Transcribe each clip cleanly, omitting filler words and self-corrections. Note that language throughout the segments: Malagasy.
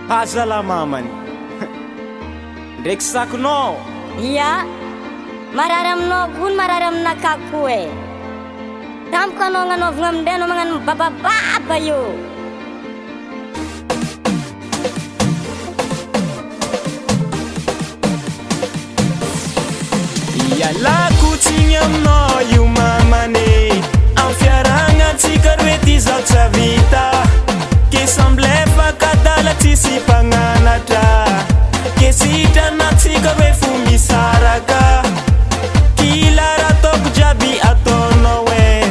Hazalamamany ndraiky sakonao. Ia, marary aminao koa ny marary aminakahy koa e. Tampoka anao agnanovagna amindray anao magnano babababa io. Ialako tsigny aminao io mamane, am fiaragna antsika roe ty zao tsy vita. Ke samblefa kadala tsisy mpagnanatra, ke sitranatsika roe fo misaraka. Kila raha ataoko jiaby ataonao e,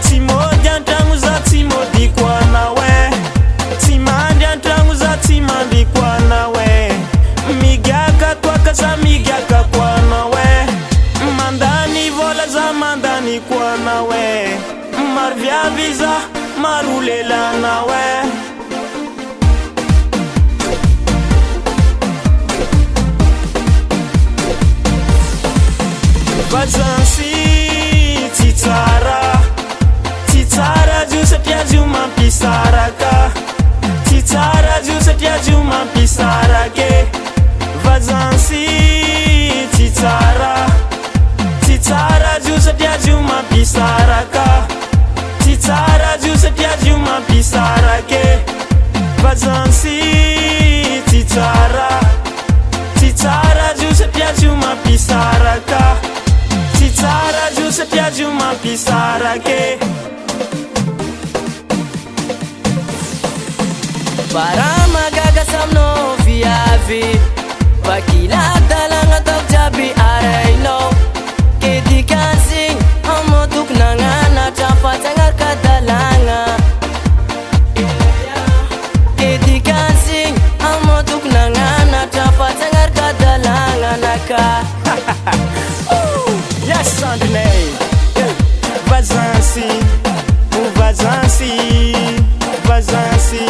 tsy mody antragno za tsy mody koa anao e, tsy mandry antragno za tsy mandry koa anao e, migaka toaka za migaka koa anao e, mandany vola za mandany koa anao e, maro viavy za maro lelanao e. Vazansy tsy tsara, tsy tsara zio satria zio mampisaraka, tsy tsara zio satria zio mampisarake. Vazansy tsy tsara, tsy tsara zio satria zio mampisaraka, tsy tsara zio satria zio mampisarake. Vazansy tsy tsara, tsy tsara zio satria zio mampisaraka, tsy tsara zio satria zio mampisarake. Bara magaga saminao viavy, vakila dalagna ataoko jiaby arainao. Ke dikansigny aminao tokony nagnanatra fa tsy hagnaraka dalagna. Ke dikansigny aminao tokony nagnanatra fa tsy hagnaraka dalagna naka. Yes, Sandinay. Vazansy, Vazansy, Vazansy.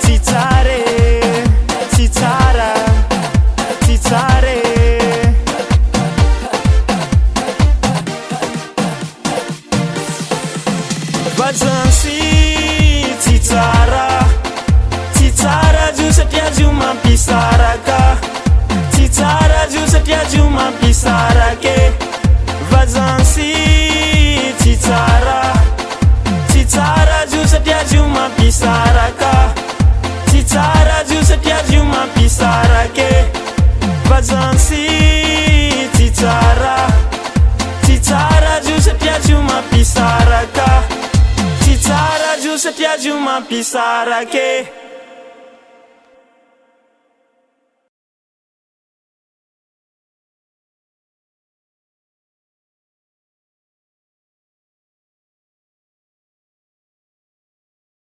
Tsy tsara, tsy tsara, tsy tsara. Vazansy tsy tsara, tsy tsara zio satria zio mampisaraka, tsy tsara zio satria zio mampisarake. Vazansy tsy tsara, tsy tsara zio satria zio mampisaraka, tsy tsara zio satria zio mampisarake. Vazansy tsy tsara, tsy tsara zio satria zio mampisaraka, tsy tsara zio satria zio mampisarake.